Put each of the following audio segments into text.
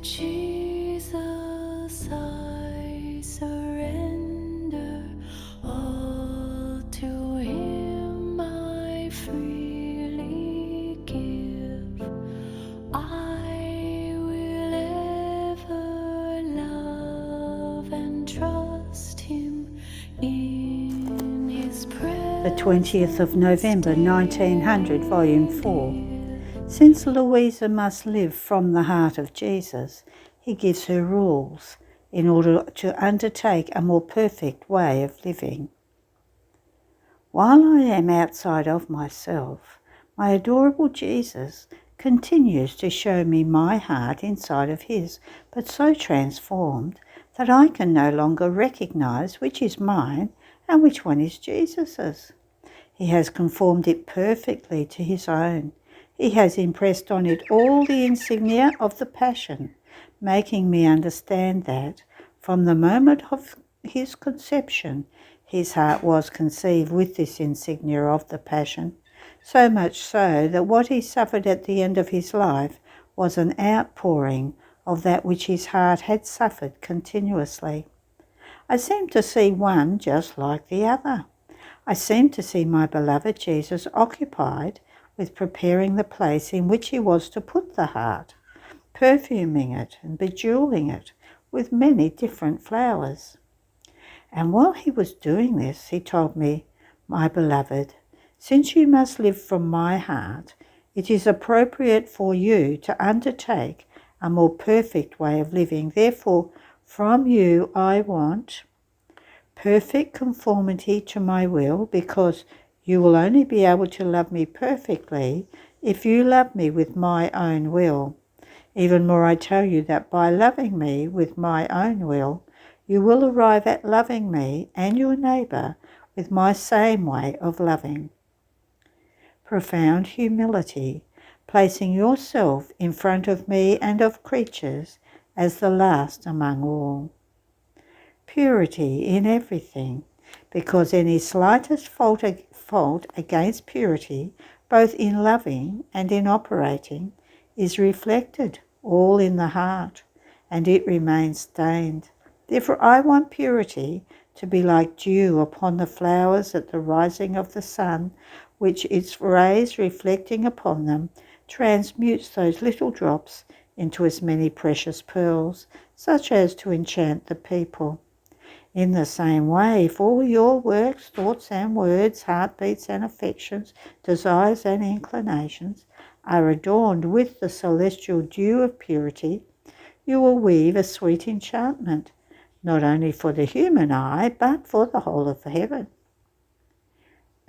Jesus, I surrender all to Him. I freely give. I will ever love and trust Him in His presence. The 20th of November 1900, Volume 4. Since Louisa must live from the heart of Jesus, he gives her rules in order to undertake a more perfect way of living. While I am outside of myself, my adorable Jesus continues to show me my heart inside of his, but so transformed that I can no longer recognize which is mine and which one is Jesus's. He has conformed it perfectly to his own. He has impressed on it all the insignia of the Passion, making me understand that, from the moment of his conception, his heart was conceived with this insignia of the Passion, so much so that what he suffered at the end of his life was an outpouring of that which his heart had suffered continuously. I seem to see one just like the other. I seem to see my beloved Jesus occupied with preparing the place in which he was to put the heart, perfuming it and bejeweling it with many different flowers. And while he was doing this, he told me, "My beloved, since you must live from my heart, it is appropriate for you to undertake a more perfect way of living. Therefore, from you I want perfect conformity to my will, because you will only be able to love me perfectly if you love me with my own will. Even more, I tell you that by loving me with my own will, you will arrive at loving me and your neighbour with my same way of loving." Profound humility, placing yourself in front of me and of creatures as the last among all. Purity in everything, because any slightest fault against purity, both in loving and in operating, is reflected all in the heart, and it remains stained. Therefore I want purity to be like dew upon the flowers at the rising of the sun, which its rays reflecting upon them transmutes those little drops into as many precious pearls, such as to enchant the people. In the same way, if all your works, thoughts and words, heartbeats and affections, desires and inclinations are adorned with the celestial dew of purity, you will weave a sweet enchantment, not only for the human eye, but for the whole of heaven.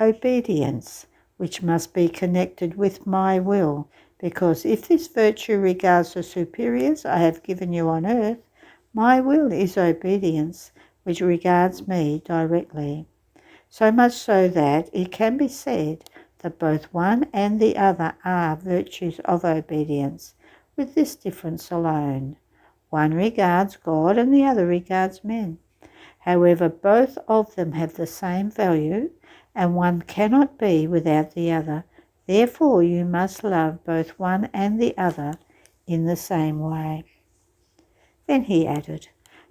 Obedience, which must be connected with my will, because if this virtue regards the superiors I have given you on earth, my will is obedience, which regards me directly. So much so that it can be said that both one and the other are virtues of obedience, with this difference alone. One regards God and the other regards men. However, both of them have the same value, and one cannot be without the other. Therefore, you must love both one and the other in the same way. Then he added,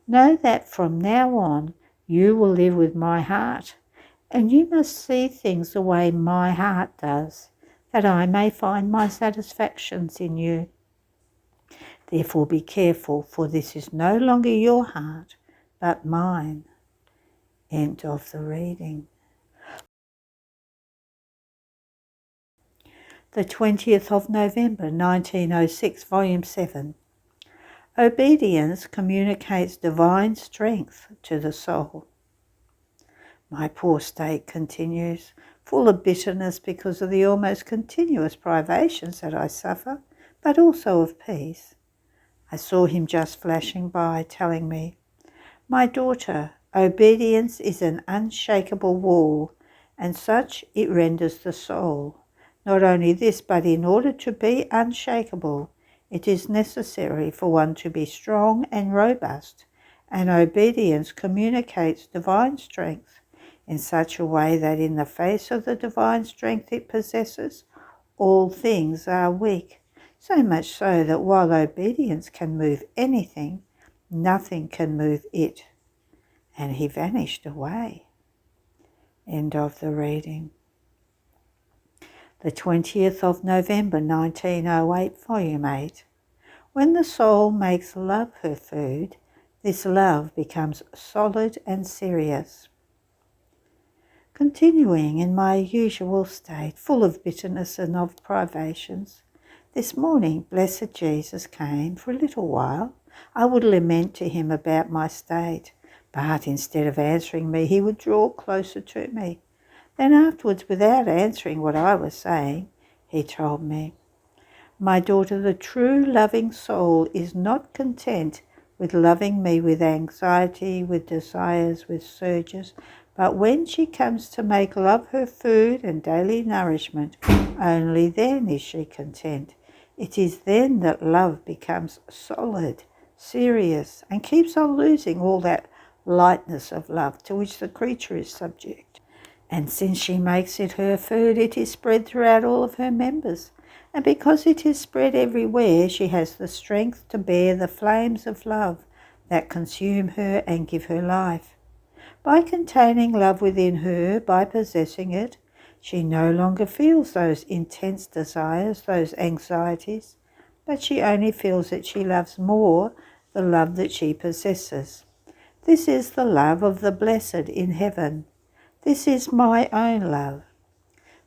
"Know that from now on you will live with my heart, and you must see things the way my heart does, that I may find my satisfactions in you. Therefore be careful, for this is no longer your heart, but mine." End of the reading. The 20th of November 1906, Volume 7. Obedience communicates divine strength to the soul. My poor state continues, full of bitterness because of the almost continuous privations that I suffer, but also of peace. I saw him just flashing by, telling me, "My daughter, obedience is an unshakable wall, and such it renders the soul. Not only this, but in order to be unshakable, it is necessary for one to be strong and robust, and obedience communicates divine strength in such a way that in the face of the divine strength it possesses, all things are weak, so much so that while obedience can move anything, nothing can move it. And he vanished away. End of the reading. The 20th of November 1908, Volume 8. When the soul makes love her food, this love becomes solid and serious. Continuing in my usual state, full of bitterness and of privations, this morning blessed Jesus came for a little while. I would lament to him about my state, but instead of answering me, he would draw closer to me. Then afterwards, without answering what I was saying, he told me, "My daughter, the true loving soul is not content with loving me with anxiety, with desires, with surges, but when she comes to make love her food and daily nourishment, only then is she content. It is then that love becomes solid, serious, and keeps on losing all that lightness of love to which the creature is subject. And since she makes it her food, it is spread throughout all of her members. And because it is spread everywhere, she has the strength to bear the flames of love that consume her and give her life. By containing love within her, by possessing it, she no longer feels those intense desires, those anxieties, but she only feels that she loves more the love that she possesses. This is the love of the blessed in heaven. This is my own love.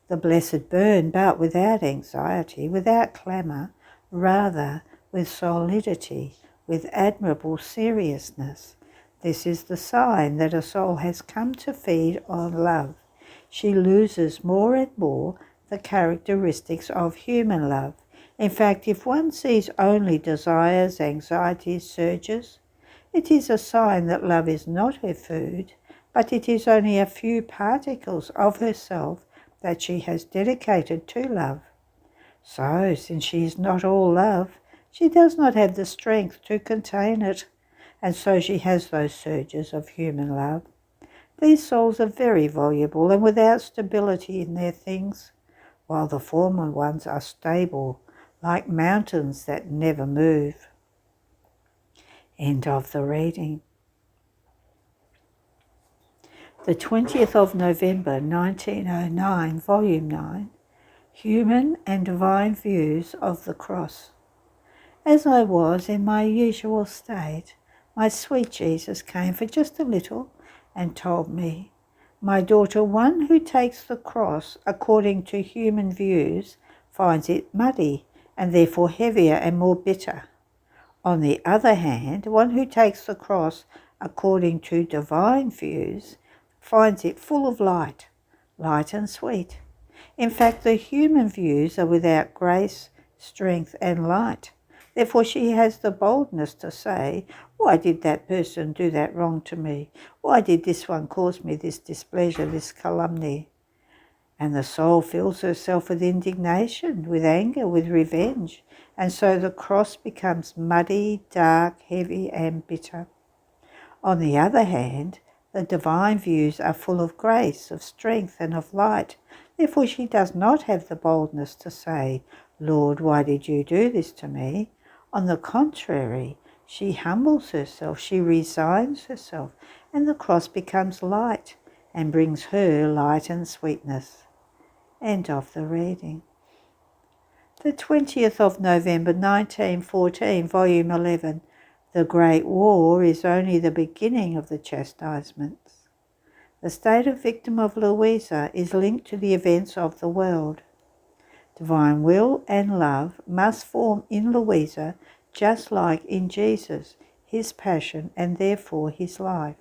The blessed burn, but without anxiety, without clamour, rather with solidity, with admirable seriousness. This is the sign that a soul has come to feed on love. She loses more and more the characteristics of human love. In fact, if one sees only desires, anxieties, surges, it is a sign that love is not her food, but it is only a few particles of herself that she has dedicated to love. So, since she is not all love, she does not have the strength to contain it, and so she has those surges of human love. These souls are very voluble and without stability in their things, while the former ones are stable, like mountains that never move. End of the reading. The 20th of November 1909, Volume 9, Human and Divine Views of the Cross. As I was in my usual state, my sweet Jesus came for just a little and told me, "My daughter, one who takes the cross according to human views finds it muddy and therefore heavier and more bitter. On the other hand, one who takes the cross according to divine views finds it full of light and sweet. In fact, the human views are without grace, strength, and light. Therefore she has the boldness to say, 'Why did that person do that wrong to me? Why did this one cause me this displeasure, this calumny?' And the soul fills herself with indignation, with anger, with revenge, and so the cross becomes muddy, dark, heavy, and bitter. On the other hand, the divine views are full of grace, of strength, and of light. Therefore she does not have the boldness to say, 'Lord, why did you do this to me?' On the contrary, she humbles herself, she resigns herself, and the cross becomes light and brings her light and sweetness." End of the reading. The 20th of November 1914, Volume 11, The Great War is only the beginning of the chastisements. The state of victim of Louisa is linked to the events of the world. Divine will and love must form in Louisa just like in Jesus, his passion and therefore his life.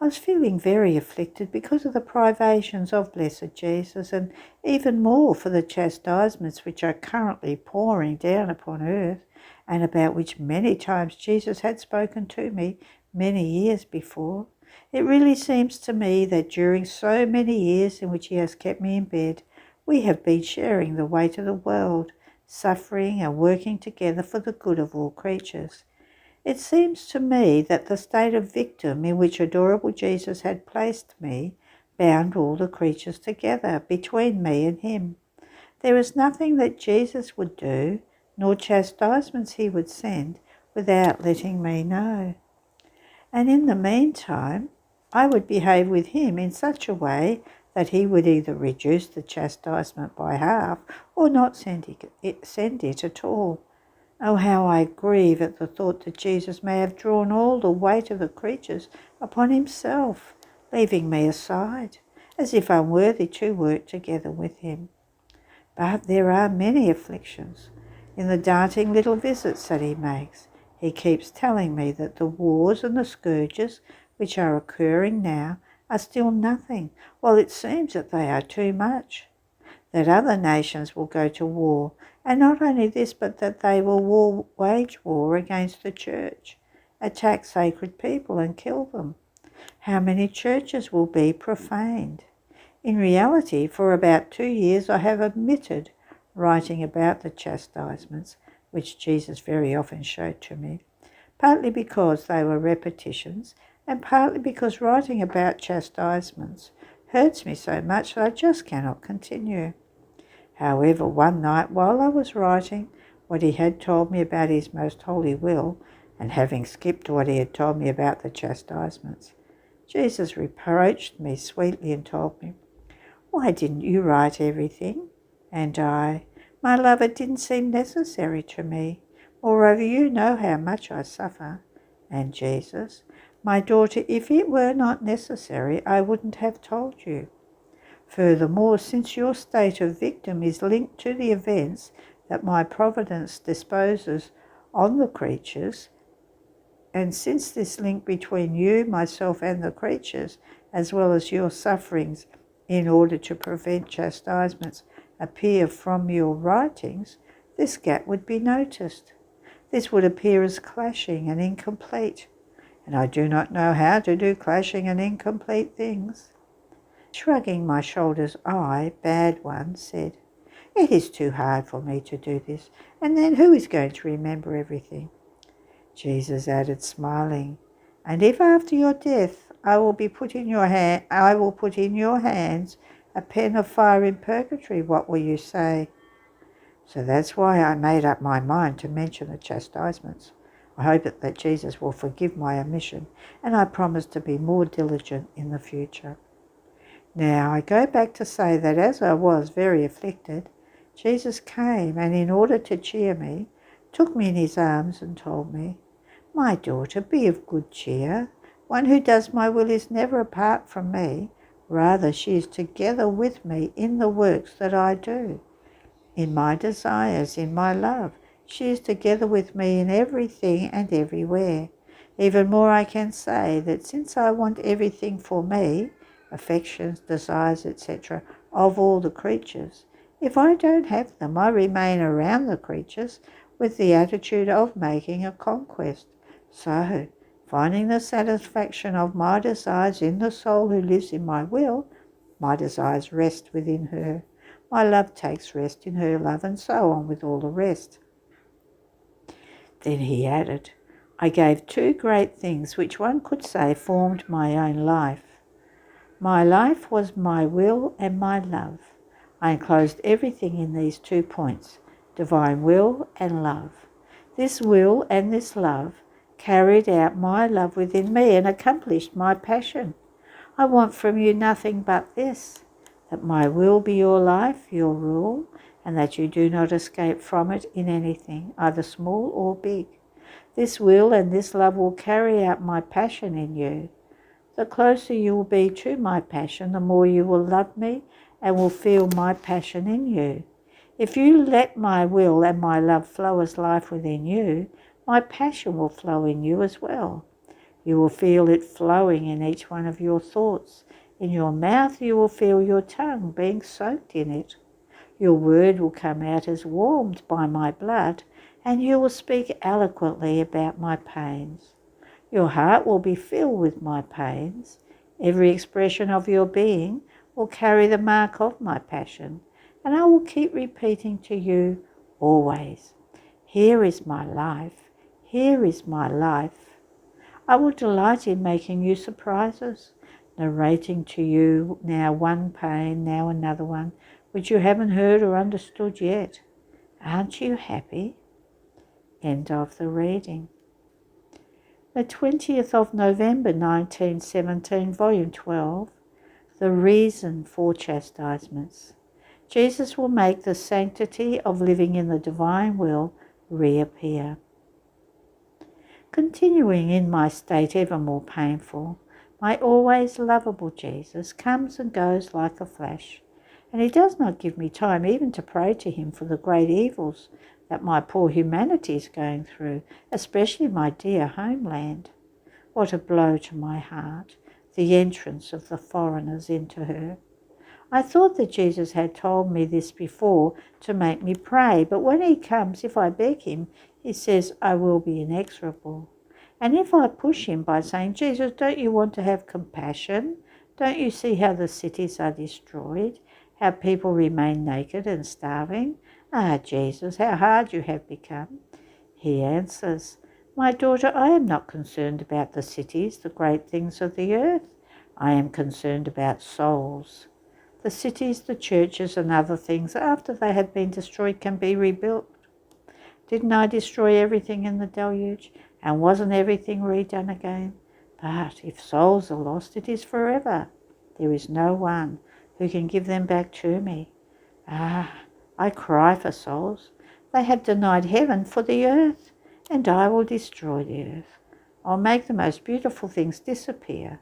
I was feeling very afflicted because of the privations of blessed Jesus, and even more for the chastisements which are currently pouring down upon earth, and about which many times Jesus had spoken to me many years before. It really seems to me that during so many years in which he has kept me in bed, we have been sharing the weight of the world, suffering and working together for the good of all creatures. It seems to me that the state of victim in which adorable Jesus had placed me bound all the creatures together between me and him. There is nothing that Jesus would do, nor chastisements he would send, without letting me know. And in the meantime, I would behave with him in such a way that he would either reduce the chastisement by half or not send it at all. Oh, how I grieve at the thought that Jesus may have drawn all the weight of the creatures upon himself, leaving me aside, as if unworthy to work together with him. But there are many afflictions. In the darting little visits that he makes, he keeps telling me that the wars and the scourges which are occurring now are still nothing, while it seems that they are too much. That other nations will go to war, and not only this, but that they will wage war against the church, attack sacred people and kill them. How many churches will be profaned? In reality, for about 2 years I have omitted writing about the chastisements which Jesus very often showed to me, partly because they were repetitions, and partly because writing about chastisements hurts me so much that I just cannot continue. However, one night while I was writing what he had told me about his most holy will, and having skipped what he had told me about the chastisements, Jesus reproached me sweetly and told me, "Why didn't you write everything?" And I, "My love, it didn't seem necessary to me. Moreover, you know how much I suffer." And Jesus, "My daughter, if it were not necessary, I wouldn't have told you. Furthermore, since your state of victim is linked to the events that my providence disposes on the creatures, and since this link between you, myself, and the creatures, as well as your sufferings in order to prevent chastisements, appear from your writings, this gap would be noticed. This would appear as clashing and incomplete, and I do not know how to do clashing and incomplete things." Shrugging my shoulders, I, bad one, said, "It is too hard for me to do this, and then who is going to remember everything?" Jesus added, smiling, "And if after your death I will put in your hands a pen of fire in purgatory, what will you say?" So that's why I made up my mind to mention the chastisements. I hope that Jesus will forgive my omission, and I promise to be more diligent in the future. Now I go back to say that as I was very afflicted, Jesus came, and in order to cheer me, took me in his arms and told me, "My daughter, be of good cheer. One who does my will is never apart from me. Rather, she is together with me in the works that I do, in my desires, in my love. She is together with me in everything and everywhere. Even more, I can say that since I want everything for me, affections, desires, etc., of all the creatures, if I don't have them, I remain around the creatures with the attitude of making a conquest. So, finding the satisfaction of my desires in the soul who lives in my will, my desires rest within her. My love takes rest in her love, and so on with all the rest." Then he added, "I gave 2 great things which one could say formed my own life. My life was my will and my love. I enclosed everything in these 2 points, divine will and love. This will and this love carried out my love within me and accomplished my passion. I want from you nothing but this, that my will be your life, your rule, and that you do not escape from it in anything, either small or big. This will and this love will carry out my passion in you. The closer you will be to my passion, the more you will love me and will feel my passion in you. If you let my will and my love flow as life within you, my passion will flow in you as well. You will feel it flowing in each one of your thoughts. In your mouth you will feel your tongue being soaked in it. Your word will come out as warmed by my blood, and you will speak eloquently about my pains. Your heart will be filled with my pains. Every expression of your being will carry the mark of my passion, and I will keep repeating to you always, here is my life, here is my life. I will delight in making you surprises, narrating to you now one pain, now another one, which you haven't heard or understood yet. Aren't you happy? End of the reading. The 20th of November 1917, Volume 12, The Reason for Chastisements. Jesus will make the sanctity of living in the divine will reappear. Continuing in my state ever more painful, my always lovable Jesus comes and goes like a flash, and he does not give me time even to pray to him for the great evils that my poor humanity is going through, especially my dear homeland. What a blow to my heart, the entrance of the foreigners into her. I thought that Jesus had told me this before to make me pray, but when he comes, if I beg him, he says I will be inexorable. And if I push him by saying, Jesus, don't you want to have compassion? Don't you see how the cities are destroyed? How people remain naked and starving? Ah, Jesus, how hard you have become. He answers, my daughter, I am not concerned about the cities, the great things of the earth. I am concerned about souls. The cities, the churches and other things, after they have been destroyed, can be rebuilt. Didn't I destroy everything in the deluge? And wasn't everything redone again? But if souls are lost, it is forever. There is no one who can give them back to me. Ah, I cry for souls. They have denied heaven for the earth, and I will destroy the earth. I'll make the most beautiful things disappear,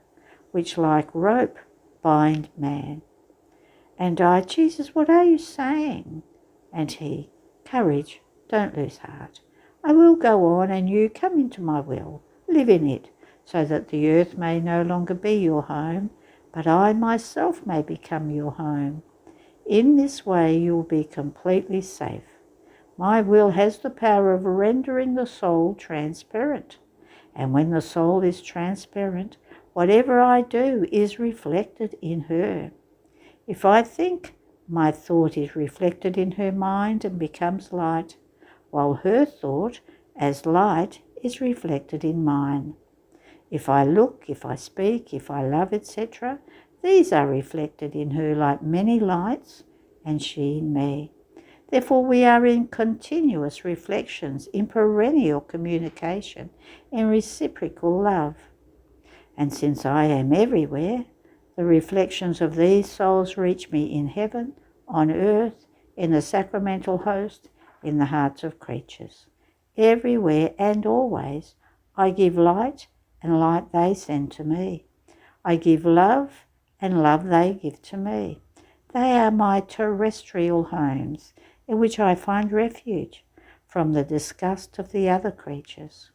which like rope bind man. And I, Jesus, what are you saying? And he, courage, don't lose heart. I will go on, and you come into my will, live in it, so that the earth may no longer be your home, but I myself may become your home. In this way you will be completely safe. My will has the power of rendering the soul transparent, and when the soul is transparent, whatever I do is reflected in her. If I think, my thought is reflected in her mind and becomes light, while her thought, as light, is reflected in mine. If I look, if I speak, if I love, etc., these are reflected in her like many lights, and she in me. Therefore we are in continuous reflections, in perennial communication, in reciprocal love. And since I am everywhere, the reflections of these souls reach me in heaven, on earth, in the sacramental host, in the hearts of creatures. Everywhere and always I give light, and light they send to me. I give love, and love they give to me. They are my terrestrial homes, in which I find refuge from the disgust of the other creatures.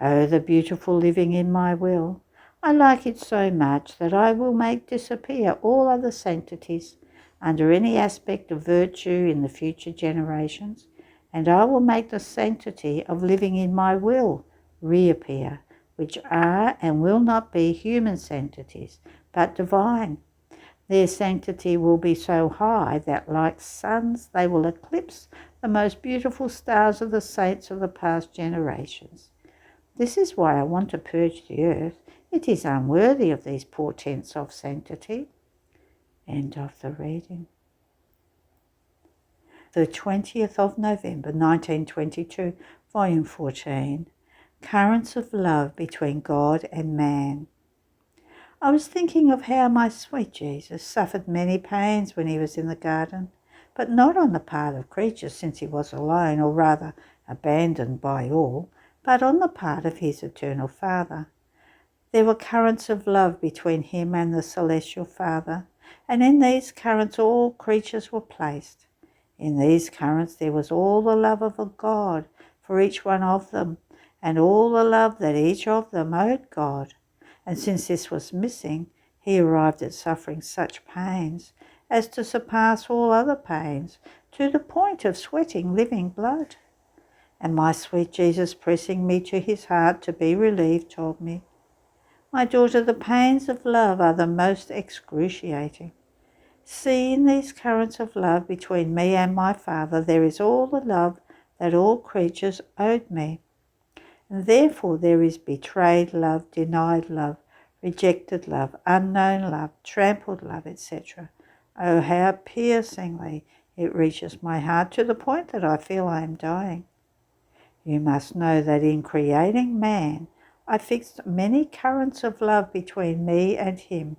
Oh, the beautiful living in my will! I like it so much that I will make disappear all other sanctities under any aspect of virtue in the future generations, and I will make the sanctity of living in my will reappear, which are and will not be human sanctities, but divine. Their sanctity will be so high that, like suns, they will eclipse the most beautiful stars of the saints of the past generations. This is why I want to purge the earth. It is unworthy of these portents of sanctity. End of the reading. The 20th of November 1922, Volume 14, Currents of Love Between God and Man. I was thinking of how my sweet Jesus suffered many pains when he was in the garden, but not on the part of creatures, since he was alone, or rather abandoned by all, but on the part of his eternal Father. There were currents of love between him and the celestial Father, and in these currents all creatures were placed. In these currents there was all the love of a God for each one of them, and all the love that each of them owed God. And since this was missing, he arrived at suffering such pains as to surpass all other pains, to the point of sweating living blood. And my sweet Jesus, pressing me to his heart to be relieved, told me, my daughter, the pains of love are the most excruciating. See, in these currents of love between me and my Father, there is all the love that all creatures owed me. And therefore there is betrayed love, denied love, rejected love, unknown love, trampled love, etc. Oh, how piercingly it reaches my heart to the point that I feel I am dying. You must know that in creating man, I fixed many currents of love between me and him.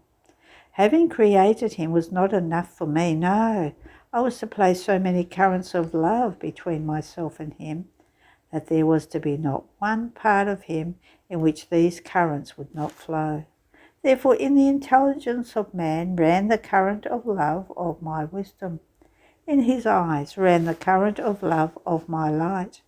Having created him was not enough for me, no. I was to place so many currents of love between myself and him that there was to be not one part of him in which these currents would not flow. Therefore, in the intelligence of man ran the current of love of my wisdom. In his eyes ran the current of love of my light.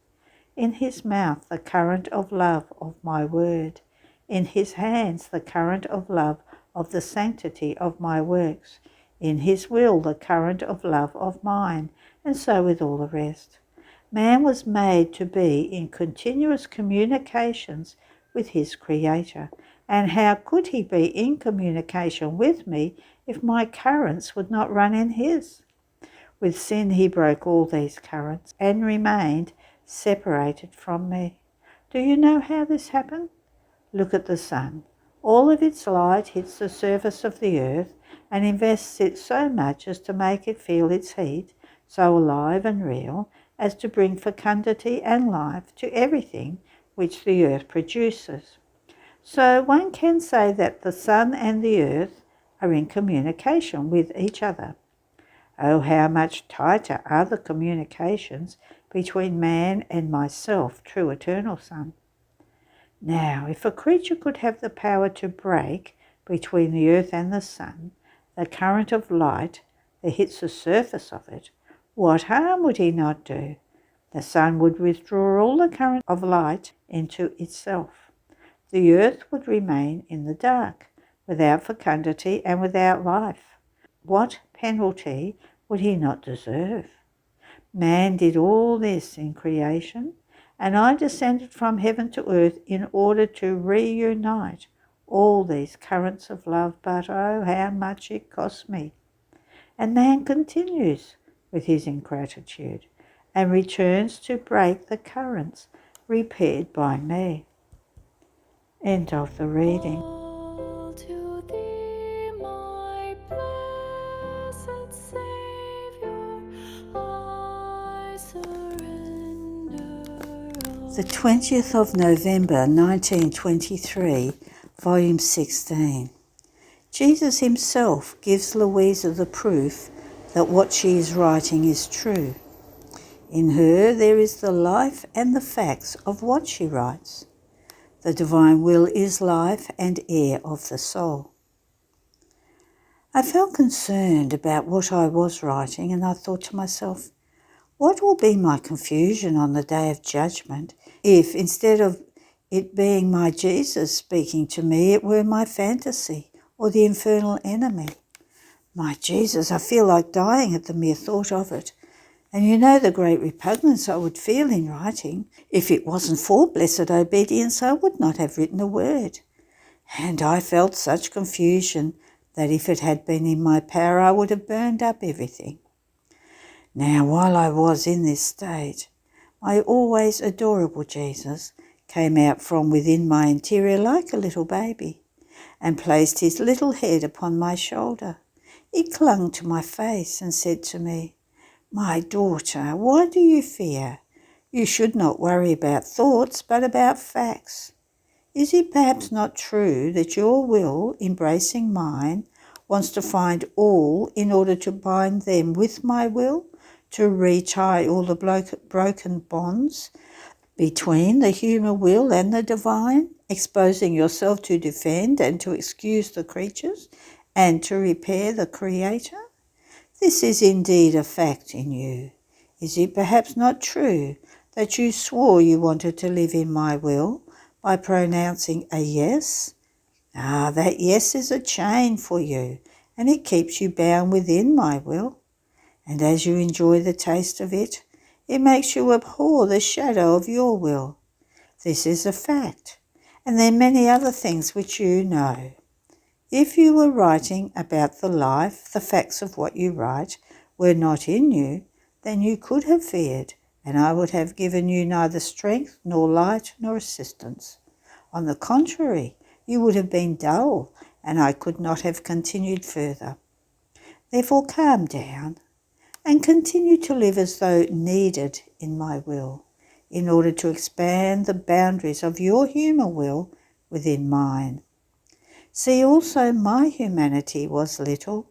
In his mouth the current of love of my word. In his hands the current of love of the sanctity of my works. In his will the current of love of mine, and so with all the rest. Man was made to be in continuous communications with his Creator, and how could he be in communication with me if my currents would not run in his? With sin he broke all these currents and remained separated from me. Do you know how this happened? Look at the sun. All of its light hits the surface of the earth and invests it so much as to make it feel its heat, so alive and real, as to bring fecundity and life to everything which the earth produces. So one can say that the sun and the earth are in communication with each other. Oh, how much tighter are the communications between man and myself, true eternal Son. Now, if a creature could have the power to break between the earth and the sun, the current of light that hits the surface of it, what harm would he not do? The sun would withdraw all the current of light into itself. The earth would remain in the dark, without fecundity and without life. What penalty would he not deserve? Man did all this in creation, and I descended from heaven to earth in order to reunite all these currents of love, but oh, how much it cost me. And man continues with his ingratitude and returns to break the currents repaired by me. End of the reading. All to thee, my blessed Saviour, I surrender all. The 20th of November 1923, Volume 16. Jesus himself gives Louisa the proof that what she is writing is true. In her there is the life and the facts of what she writes. The divine will is life and air of the soul. I felt concerned about what I was writing, and I thought to myself, what will be my confusion on the day of judgment if, instead of it being my Jesus speaking to me, it were my fantasy or the infernal enemy? My Jesus, I feel like dying at the mere thought of it. And you know the great repugnance I would feel in writing. If it wasn't for blessed obedience, I would not have written a word. And I felt such confusion that if it had been in my power, I would have burned up everything. Now, while I was in this state, my always adorable Jesus came out from within my interior like a little baby and placed his little head upon my shoulder. He clung to my face and said to me, "My daughter, why do you fear? You should not worry about thoughts, but about facts. Is it perhaps not true that your will, embracing mine, wants to find all in order to bind them with my will, to retie all the broken bonds between the human will and the divine, exposing yourself to defend and to excuse the creatures and to repair the Creator? This is indeed a fact in you. Is it perhaps not true that you swore you wanted to live in my will by pronouncing a yes? That yes is a chain for you, and it keeps you bound within my will. And as you enjoy the taste of it, it makes you abhor the shadow of your will. This is a fact, and there are many other things which you know. If you were writing about the life, the facts of what you write were not in you, then you could have feared, and I would have given you neither strength nor light nor assistance. On the contrary, you would have been dull, and I could not have continued further. Therefore calm down and continue to live as though needed in my will, in order to expand the boundaries of your human will within mine. See also my humanity was little,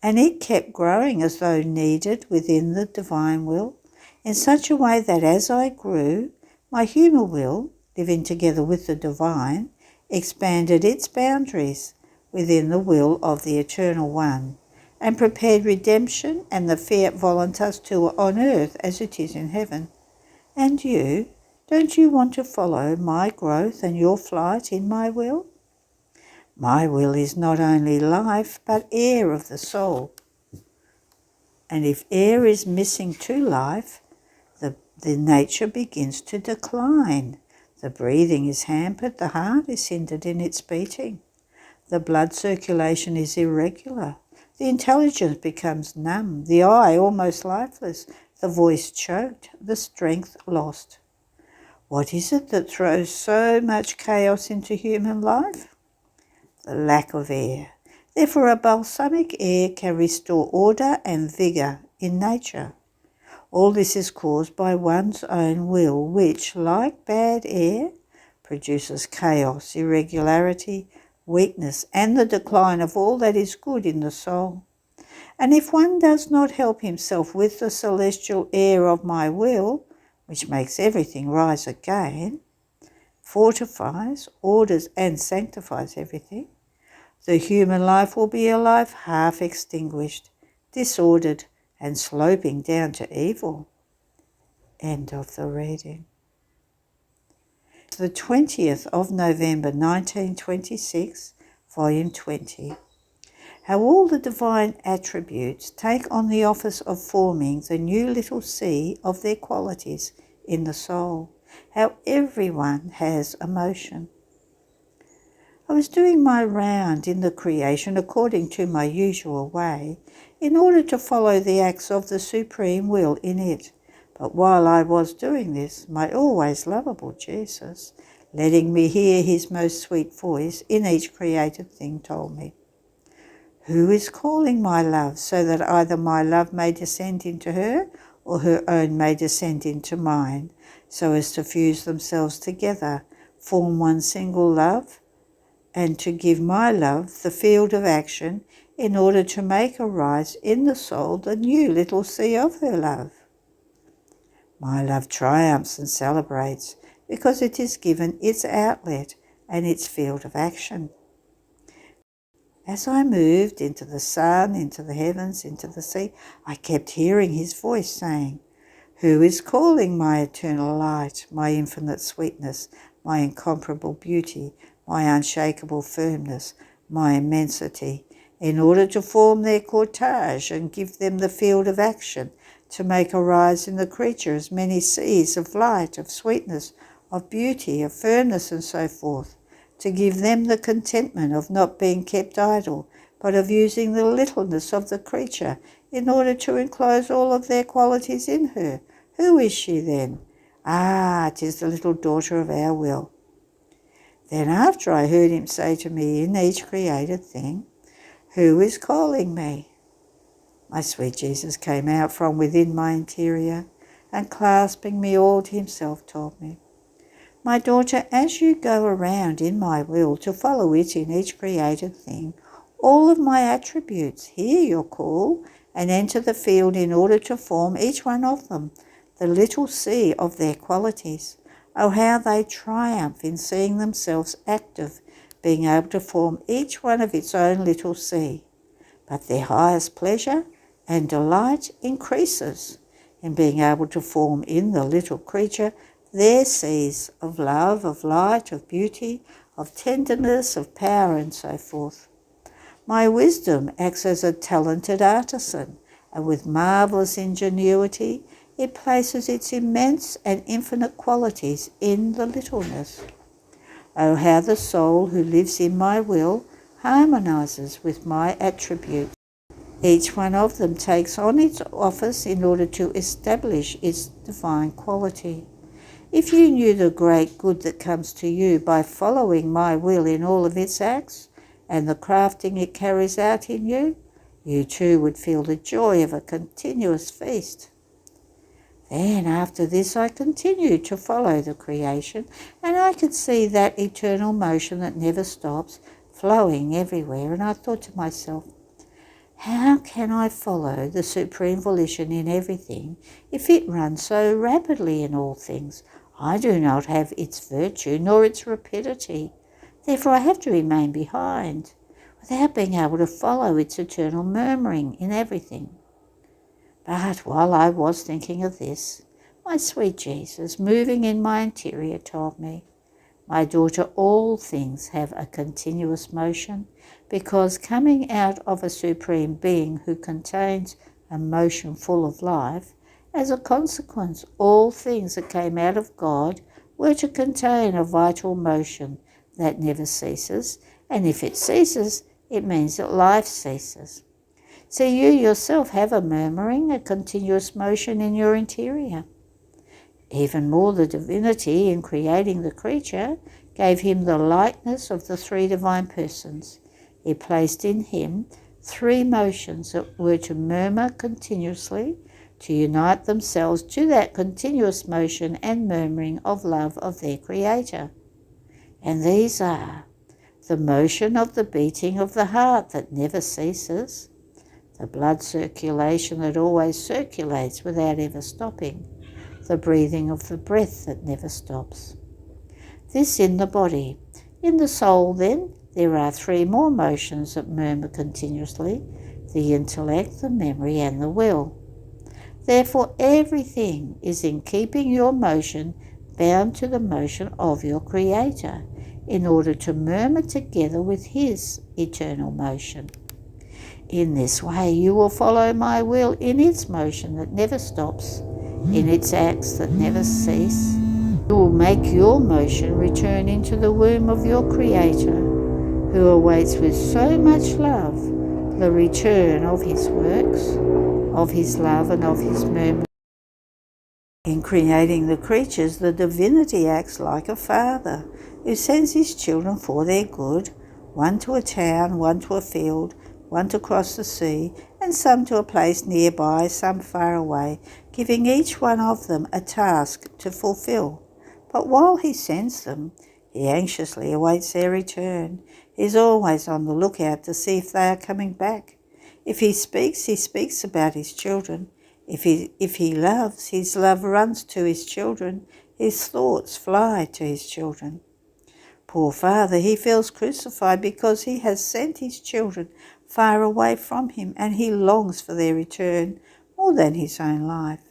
and it kept growing as though needed within the divine will, in such a way that as I grew, my human will, living together with the divine, expanded its boundaries within the will of the Eternal One, and prepared redemption and the fiat voluntas tuae on earth as it is in heaven. And you, don't you want to follow my growth and your flight in my will? My will is not only life, but air of the soul. And if air is missing to life, the nature begins to decline. The breathing is hampered, the heart is hindered in its beating. The blood circulation is irregular. The intelligence becomes numb, the eye almost lifeless, the voice choked, the strength lost. What is it that throws so much chaos into human life? The lack of air. Therefore, a balsamic air can restore order and vigour in nature. All this is caused by one's own will, which, like bad air, produces chaos, irregularity, weakness, and the decline of all that is good in the soul. And if one does not help himself with the celestial air of my will, which makes everything rise again, fortifies, orders, and sanctifies everything, the human life will be a life half extinguished, disordered, and sloping down to evil. End of the reading. The 20th of November 1926, Volume 20. How all the divine attributes take on the office of forming the new little sea of their qualities in the soul. How everyone has emotion. I was doing my round in the creation according to my usual way, in order to follow the acts of the supreme will in it. But while I was doing this, my always lovable Jesus, letting me hear his most sweet voice in each created thing, told me, "Who is calling my love, so that either my love may descend into her, or her own may descend into mine, so as to fuse themselves together, form one single love, and to give my love the field of action in order to make arise in the soul the new little sea of her love? My love triumphs and celebrates because it is given its outlet and its field of action." As I moved into the sun, into the heavens, into the sea, I kept hearing his voice saying, "Who is calling my eternal light, my infinite sweetness, my incomparable beauty, my unshakable firmness, my immensity, in order to form their cortege and give them the field of action, to make arise in the creature as many seas of light, of sweetness, of beauty, of firmness, and so forth, to give them the contentment of not being kept idle, but of using the littleness of the creature in order to enclose all of their qualities in her? Who is she then? Ah, it is the little daughter of our will." Then after I heard him say to me in each created thing, "Who is calling me?" My sweet Jesus came out from within my interior and clasping me all to himself told me, "My daughter, as you go around in my will to follow it in each created thing, all of my attributes hear your call and enter the field in order to form each one of them, the little sea of their qualities. Oh, how they triumph in seeing themselves active, being able to form each one of its own little sea. But their highest pleasure and delight increases in being able to form in the little creature their seas of love, of light, of beauty, of tenderness, of power, and so forth. My wisdom acts as a talented artisan, and with marvellous ingenuity it places its immense and infinite qualities in the littleness. Oh, how the soul who lives in my will harmonizes with my attributes. Each one of them takes on its office in order to establish its divine quality. If you knew the great good that comes to you by following my will in all of its acts and the crafting it carries out in you, you too would feel the joy of a continuous feast. Then after this I continued to follow the creation, and I could see that eternal motion that never stops, flowing everywhere, and I thought to myself, how can I follow the supreme volition in everything if it runs so rapidly in all things? I do not have its virtue nor its rapidity. Therefore I have to remain behind, without being able to follow its eternal murmuring in everything. But while I was thinking of this, my sweet Jesus, moving in my interior, told me, my daughter, all things have a continuous motion, because coming out of a supreme being who contains a motion full of life, as a consequence, all things that came out of God were to contain a vital motion that never ceases, and if it ceases, it means that life ceases. So you yourself have a murmuring, a continuous motion in your interior. Even more, the divinity in creating the creature gave him the likeness of the three divine persons. He placed in him three motions that were to murmur continuously, to unite themselves to that continuous motion and murmuring of love of their Creator. And these are the motion of the beating of the heart that never ceases, the blood circulation that always circulates without ever stopping, the breathing of the breath that never stops. This in the body. In the soul, then, there are three more motions that murmur continuously, the intellect, the memory, and the will. Therefore, everything is in keeping your motion bound to the motion of your Creator, in order to murmur together with His eternal motion. In this way, you will follow my will in its motion that never stops, in its acts that never cease. You will make your motion return into the womb of your Creator, who awaits with so much love the return of His works, of His love and of His murmur. In creating the creatures, the divinity acts like a father who sends his children for their good, one to a town, one to a field, one to cross the sea, and some to a place nearby, some far away, giving each one of them a task to fulfill. But while he sends them, he anxiously awaits their return. He is always on the lookout to see if they are coming back. If he speaks about his children. If he loves, his love runs to his children. His thoughts fly to his children. Poor father, he feels crucified because he has sent his children far away from him, and he longs for their return more than his own life.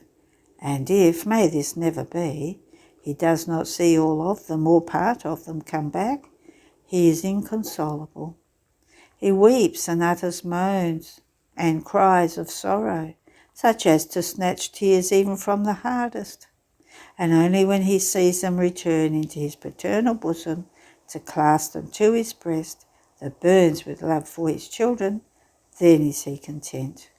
And if, may this never be, he does not see all of them or part of them come back, he is inconsolable. He weeps and utters moans and cries of sorrow, such as to snatch tears even from the hardest. And only when he sees them return into his paternal bosom to clasp them to his breast that burns with love for his children, then is he content.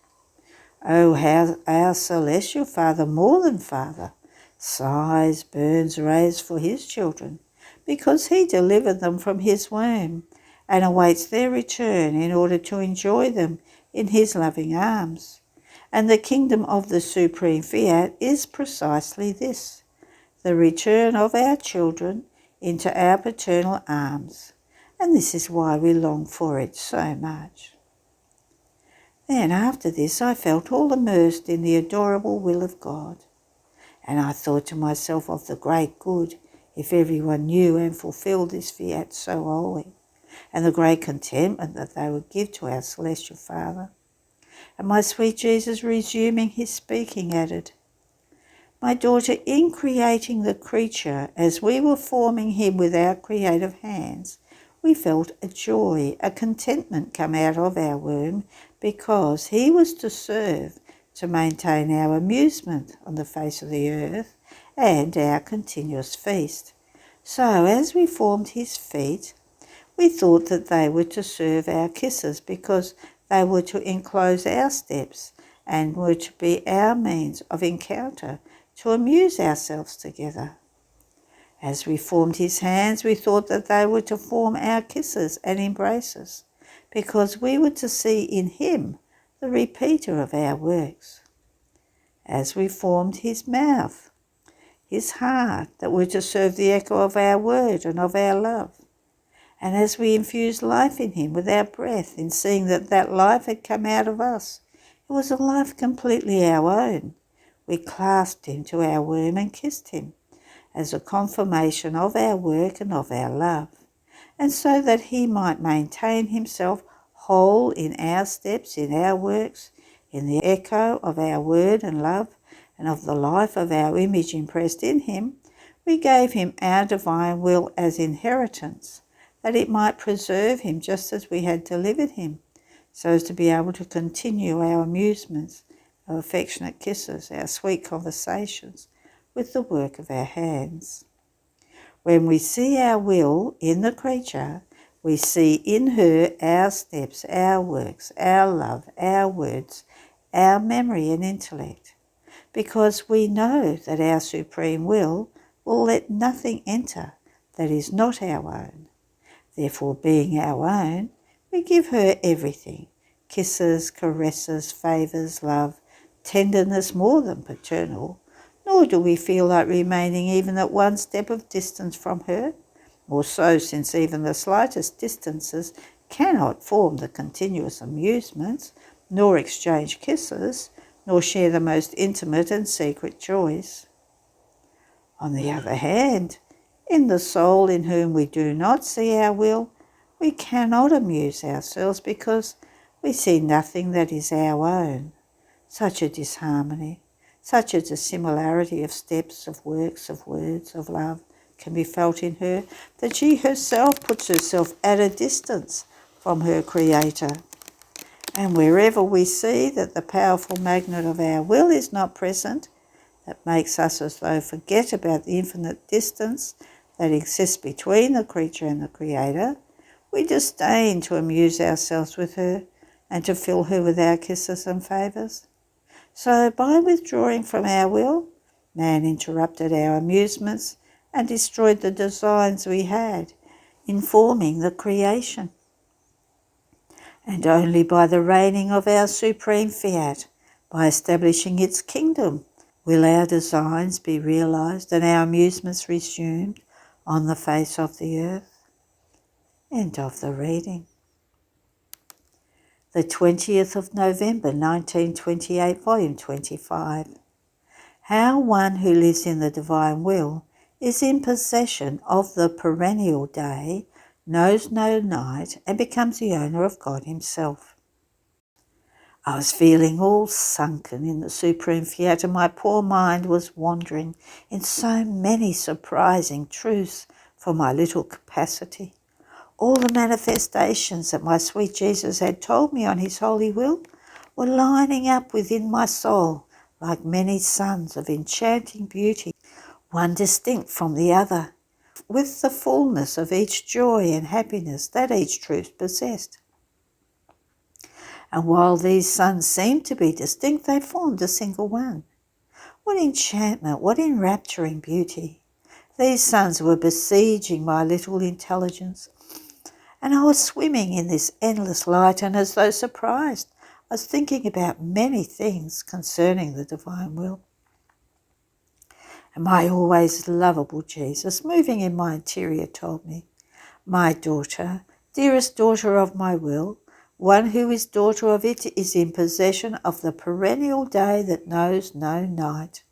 Oh, how our celestial Father, more than Father, sighs, burns, raves for his children, because he delivered them from his womb and awaits their return in order to enjoy them in his loving arms. And the kingdom of the supreme fiat is precisely this, the return of our children into our paternal arms. And this is why we long for it so much. Then after this I felt all immersed in the adorable will of God. And I thought to myself of the great good if everyone knew and fulfilled this fiat so holy, and the great contentment that they would give to our celestial Father. And my sweet Jesus, resuming his speaking, added, my daughter, in creating the creature, as we were forming him with our creative hands, we felt a joy, a contentment come out of our womb, because he was to serve to maintain our amusement on the face of the earth and our continuous feast. So as we formed his feet, we thought that they were to serve our kisses, because they were to enclose our steps and were to be our means of encounter, to amuse ourselves together. As we formed his hands, we thought that they were to form our kisses and embraces, because we were to see in him the repeater of our works. As we formed his mouth, his heart, that were to serve the echo of our word and of our love, and as we infused life in him with our breath, in seeing that that life had come out of us, it was a life completely our own, we clasped him to our womb and kissed him, as a confirmation of our work and of our love, and so that he might maintain himself whole in our steps, in our works, in the echo of our word and love, and of the life of our image impressed in him, we gave him our divine will as inheritance, that it might preserve him just as we had delivered him, so as to be able to continue our amusements, our affectionate kisses, our sweet conversations, with the work of our hands. When we see our will in the creature, we see in her our steps, our works, our love, our words, our memory and intellect, because we know that our supreme will let nothing enter that is not our own. Therefore, being our own, we give her everything: kisses, caresses, favours, love, tenderness more than paternal, nor do we feel like remaining even at one step of distance from her, more so since even the slightest distances cannot form the continuous amusements, nor exchange kisses, nor share the most intimate and secret joys. On the other hand, in the soul in whom we do not see our will, we cannot amuse ourselves because we see nothing that is our own. Such a disharmony, such a dissimilarity of steps, of works, of words, of love can be felt in her, that she herself puts herself at a distance from her Creator. And wherever we see that the powerful magnet of our will is not present, that makes us as though forget about the infinite distance that exists between the creature and the Creator, we disdain to amuse ourselves with her and to fill her with our kisses and favours. So by withdrawing from our will, man interrupted our amusements and destroyed the designs we had in forming the creation. And only by the reigning of our supreme fiat, by establishing its kingdom, will our designs be realised and our amusements resumed on the face of the earth. End of the reading. The 20th of November 1928, volume 25. How one who lives in the divine will is in possession of the perennial day, knows no night, and becomes the owner of God himself. I was feeling all sunken in the supreme fiat, and my poor mind was wandering in so many surprising truths for my little capacity. All the manifestations that my sweet Jesus had told me on his holy will were lining up within my soul like many suns of enchanting beauty, one distinct from the other, with the fullness of each joy and happiness that each truth possessed. And while these suns seemed to be distinct, they formed a single one. What enchantment, what enrapturing beauty! These suns were besieging my little intelligence, and I was swimming in this endless light, and as though surprised, I was thinking about many things concerning the divine will. And my always lovable Jesus, moving in my interior, told me, "My daughter, dearest daughter of my will, one who is daughter of it is in possession of the perennial day that knows no night.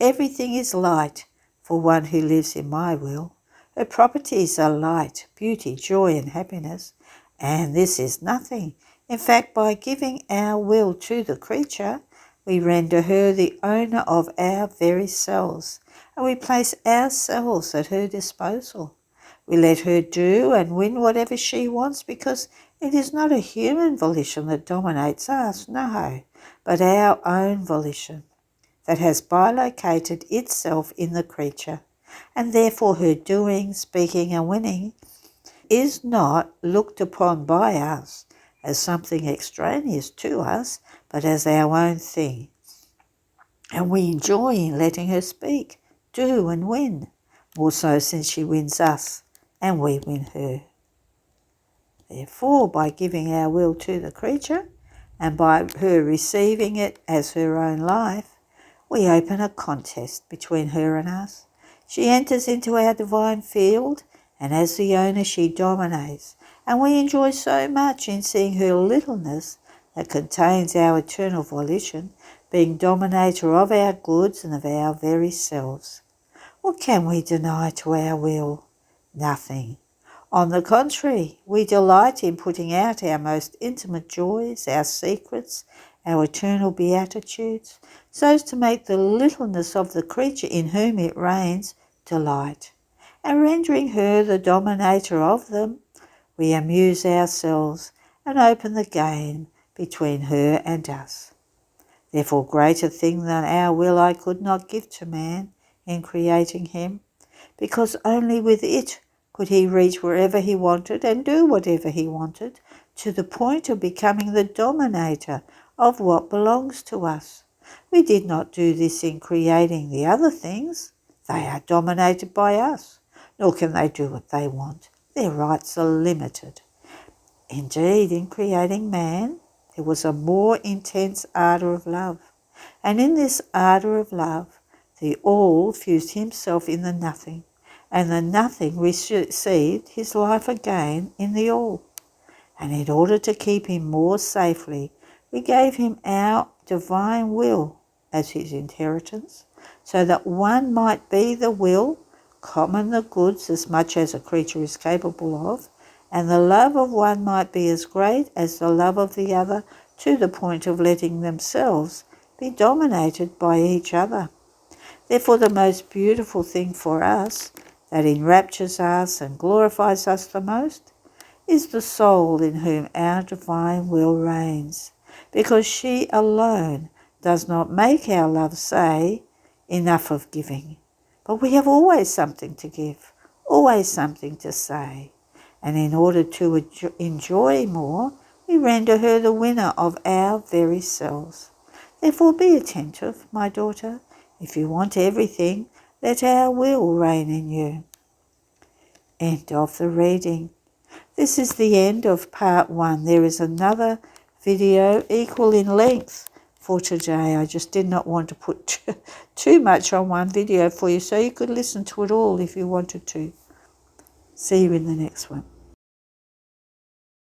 Everything is light for one who lives in my will. Her properties are light, beauty, joy, and happiness. And this is nothing. In fact, by giving our will to the creature, we render her the owner of our very selves, and we place ourselves at her disposal. We let her do and win whatever she wants, because it is not a human volition that dominates us, no, but our own volition that has bilocated itself in the creature, and therefore her doing, speaking, and winning is not looked upon by us as something extraneous to us, but as our own thing. And we enjoy in letting her speak, do, and win, more so since she wins us and we win her. Therefore, by giving our will to the creature and by her receiving it as her own life, we open a contest between her and us. She enters into our divine field, and as the owner she dominates, and we enjoy so much in seeing her littleness that contains our eternal volition, being dominator of our goods and of our very selves. What can we deny to our will? Nothing. On the contrary, we delight in putting out our most intimate joys, our secrets, our eternal beatitudes, so as to make the littleness of the creature in whom it reigns delight, and rendering her the dominator of them, we amuse ourselves and open the game between her and us. Therefore greater thing than our will I could not give to man in creating him, because only with it could he reach wherever he wanted and do whatever he wanted, to the point of becoming the dominator of what belongs to us. We did not do this in creating the other things. They are dominated by us, nor can they do what they want. Their rights are limited. Indeed, in creating man, there was a more intense ardour of love, and in this ardour of love, the all fused himself in the nothing, and the nothing received his life again in the all. And in order to keep him more safely, we gave him our divine will as his inheritance, so that one might be the will, common the goods as much as a creature is capable of, and the love of one might be as great as the love of the other, to the point of letting themselves be dominated by each other. Therefore the most beautiful thing for us, that enraptures us and glorifies us the most, is the soul in whom our divine will reigns, because she alone does not make our love say, enough of giving, but we have always something to give, always something to say, and in order to enjoy more, we render her the winner of our very selves. Therefore be attentive, my daughter. If you want everything, let our will reign in you. End of the reading. This is the end of part 1. There is another video equal in length for today. I just did not want to put too much on one video for you, so you could listen to it all if you wanted to. See you in the next one.